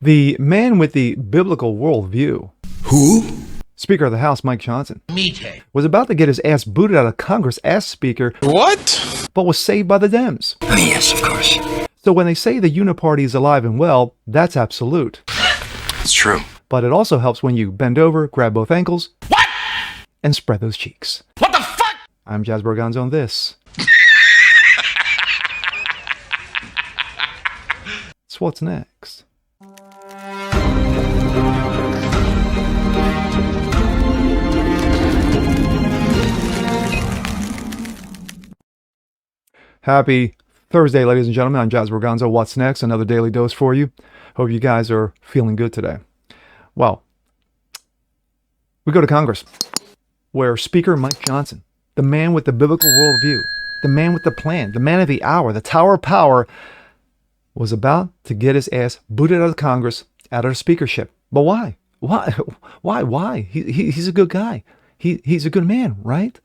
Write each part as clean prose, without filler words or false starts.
The man with the biblical worldview, Who? Speaker of the House Mike Johnson, Meathead. was about to get his ass booted out of Congress as Speaker, What? but was saved by the Dems. Oh, yes, of course. So when they say the uniparty is alive and well, that's absolute. It's true. But it also helps when you bend over, grab both ankles, What? and spread those cheeks. What the fuck? I'm Jazz Borganzo on this. So what's next? Happy Thursday, ladies and gentlemen. I'm Jazz Borganzo. What's next? Another daily dose for you. Hope you guys are feeling good today. Well, we go to Congress, where Speaker Mike Johnson, the man with the biblical worldview, the man with the plan, the man of the hour, the tower of power, was about to get his ass booted out of Congress, out of the speakership. But why? Why? He's a good guy. He's a good man, right?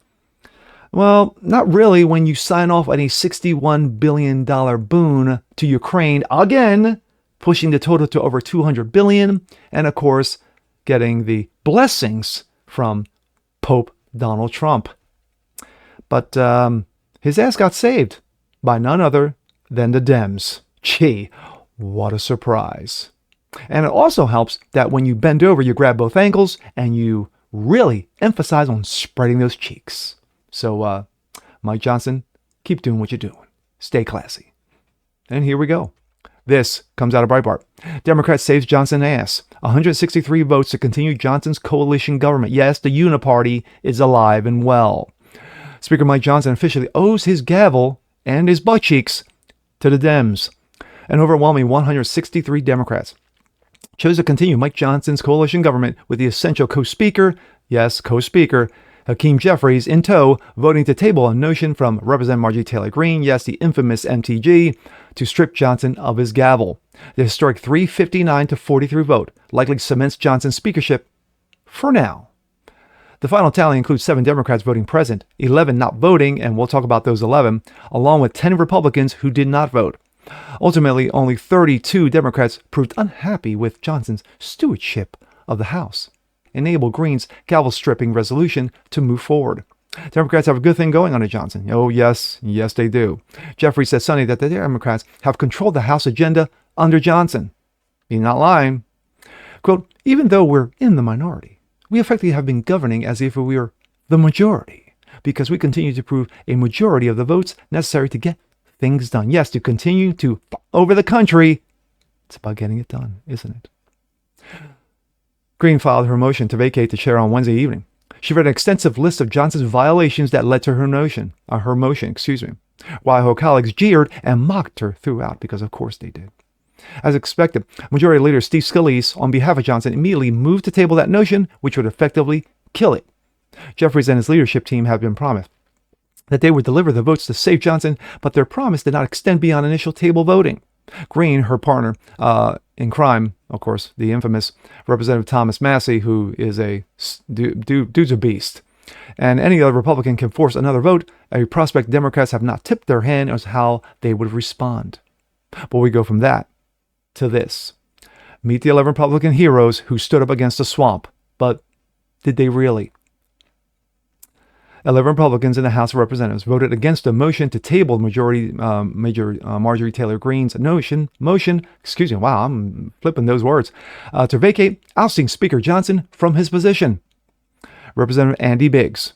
Well, not really when you sign off on a $61 billion boon to Ukraine again, pushing the total to over $200 billion, and of course, getting the blessings from Pope Donald Trump. But his ass got saved by none other than the Dems. Gee, what a surprise. And it also helps that when you bend over, you grab both ankles and you really emphasize on spreading those cheeks. So, Mike Johnson, keep doing what you're doing. Stay classy. And here we go. This comes out of Breitbart. Democrat saves Johnson ass. 163 votes to continue Johnson's coalition government. Yes, the uniparty is alive and well. Speaker Mike Johnson officially owes his gavel and his butt cheeks to the Dems. An overwhelming 163 Democrats chose to continue Mike Johnson's coalition government with the essential co-speaker, yes, co-speaker, Hakeem Jeffries in tow, voting to table a notion from Representative Marjorie Taylor Greene, yes, the infamous MTG, to strip Johnson of his gavel. The historic 359 to 43 vote likely cements Johnson's speakership for now. The final tally includes 7 Democrats voting present, 11 not voting, and we'll talk about those 11, along with 10 Republicans who did not vote. Ultimately, only 32 Democrats proved unhappy with Johnson's stewardship of the House, enabled Greene's gavel-stripping resolution to move forward. Democrats have a good thing going on at Johnson. Oh, yes, they do. Jeffries said Sunday that the Democrats have controlled the House agenda under Johnson. He's not lying. Quote, even though we're in the minority, we effectively have been governing as if we were the majority, because we continue to prove a majority of the votes necessary to get things done. Yes, to continue to over the country. It's about getting it done, isn't it? Greene filed her motion to vacate the chair on Wednesday evening. She read an extensive list of Johnson's violations that led to her motion, while her colleagues jeered and mocked her throughout, because of course they did. As expected, Majority Leader Steve Scalise, on behalf of Johnson, immediately moved to table that notion, which would effectively kill it. Jeffries and his leadership team have been promised that they would deliver the votes to save Johnson, but their promise did not extend beyond initial table voting. Greene, her partner in crime, of course, the infamous Representative Thomas Massey, who is a dude's a beast, and any other Republican can force another vote. A prospect Democrats have not tipped their hand as how they would respond. But we go from that to this. Meet the 11 Republican heroes who stood up against the swamp. But did they really? 11 Republicans in the House of Representatives voted against a motion to table Major Marjorie Taylor Greene's motion, wow, I'm flipping those words, to vacate ousting Speaker Johnson from his position. Representative Andy Biggs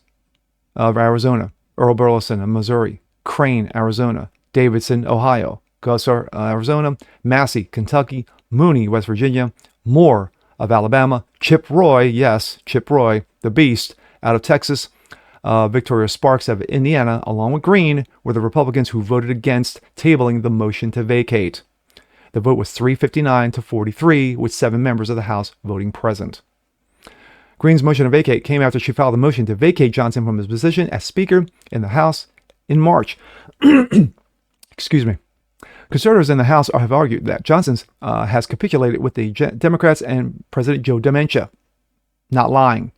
of Arizona, Earl Burleson of Missouri, Crane, Arizona, Davidson, Ohio, Gosar, Arizona, Massey, Kentucky, Mooney, West Virginia, Moore of Alabama, Chip Roy, the beast, out of Texas, Victoria Sparks of Indiana, along with Greene, were the Republicans who voted against tabling the motion to vacate. The vote was 359 to 43, with 7 members of the House voting present. Greene's motion to vacate came after she filed a motion to vacate Johnson from his position as Speaker in the House in March. Excuse me. Conservatives in the House have argued that Johnson has capitulated with the Democrats and President Joe Dementia. Not lying.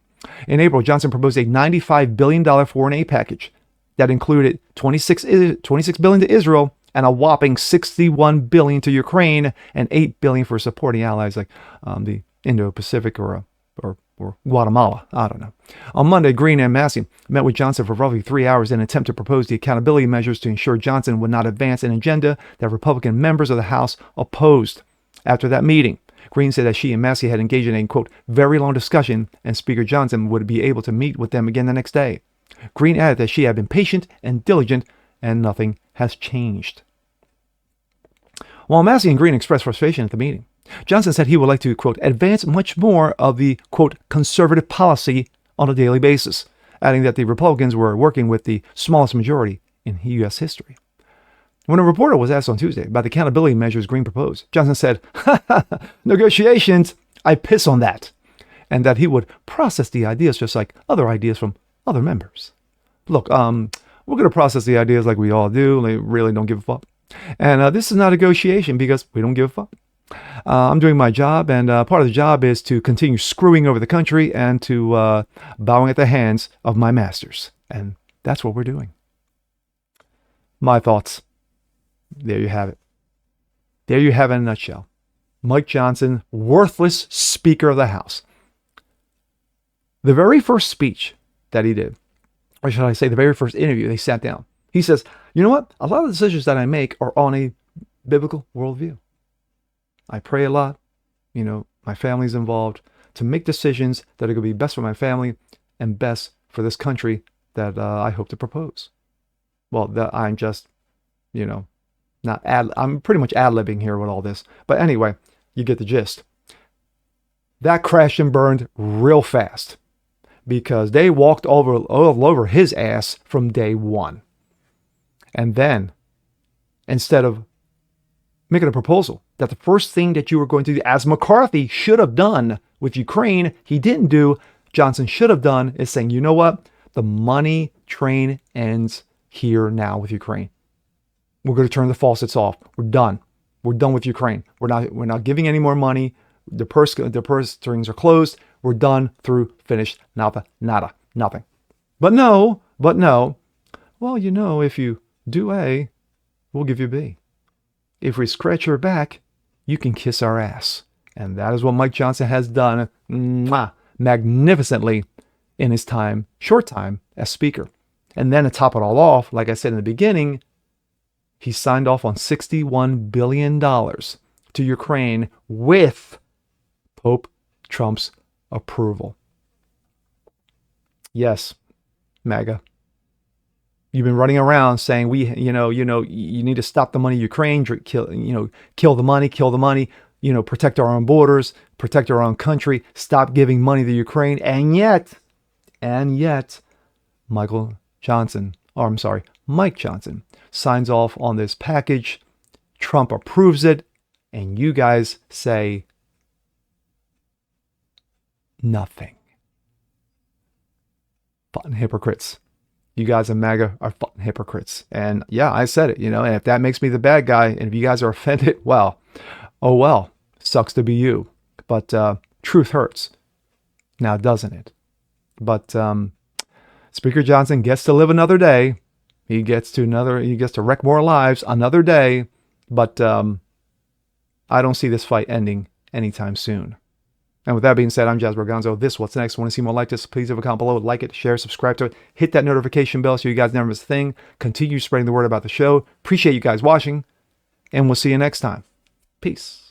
In April, Johnson proposed a $95 billion foreign aid package that included $26 billion to Israel and a whopping $61 billion to Ukraine and $8 billion for supporting allies like the Indo-Pacific or Guatemala. I don't know. On Monday, Green and Massey met with Johnson for roughly 3 hours in an attempt to propose the accountability measures to ensure Johnson would not advance an agenda that Republican members of the House opposed. After that meeting, Green said that she and Massey had engaged in a, quote, very long discussion, and Speaker Johnson would be able to meet with them again the next day. Green added that she had been patient and diligent, and nothing has changed. While Massey and Green expressed frustration at the meeting, Johnson said he would like to, quote, advance much more of the, quote, conservative policy on a daily basis, adding that the Republicans were working with the smallest majority in U.S. history. When a reporter was asked on Tuesday about the accountability measures Green proposed, Johnson said, negotiations, I piss on that, and that he would process the ideas just like other ideas from other members. Look, we're going to process the ideas like we all do. They really don't give a fuck. And this is not a negotiation because we don't give a fuck. I'm doing my job, and part of the job is to continue screwing over the country and to bowing at the hands of my masters. And that's what we're doing. My thoughts. There you have it. There you have it in a nutshell. Mike Johnson, worthless Speaker of the House. The very first speech that he did, or should I say the very first interview, they sat down. He says, you know what? A lot of the decisions that I make are on a biblical worldview. I pray a lot. You know, my family's involved to make decisions that are going to be best for my family and best for this country that I hope to propose. Well, I'm just, you know, I'm pretty much ad-libbing here with all this. But anyway, you get the gist. That crashed and burned real fast because they walked all over his ass from day one. And then, instead of making a proposal that the first thing that you were going to do, as McCarthy should have done with Ukraine, he didn't do, Johnson should have done, is saying, you know what? The money train ends here now with Ukraine. We're going to turn the faucets off. We're done. We're done with Ukraine. We're not giving any more money. The purse strings are closed. We're done, through, finished, nada, nothing. But no. Well, you know, if you do A, we'll give you B. If we scratch your back, you can kiss our ass. And that is what Mike Johnson has done magnificently in his short time as Speaker. And then to top it all off, like I said in the beginning, he signed off on $61 billion to Ukraine with Pope Trump's approval. Yes, MAGA. You've been running around saying you need to stop the money Ukraine, kill the money, protect our own borders, protect our own country, stop giving money to Ukraine, and yet, Mike Johnson signs off on this package. Trump approves it, and you guys say nothing. Fucking hypocrites. You guys in MAGA are fucking hypocrites. And yeah, I said it, and if that makes me the bad guy, and if you guys are offended, well, oh well, sucks to be you. But truth hurts. Now, doesn't it? But Speaker Johnson gets to live another day. He gets to wreck more lives another day. But I don't see this fight ending anytime soon. And with that being said, I'm Jazz Borgonzo. This What's Next. Want to see more like this? Please leave a comment below. Like it, share, subscribe to it. Hit that notification bell so you guys never miss a thing. Continue spreading the word about the show. Appreciate you guys watching. And we'll see you next time. Peace.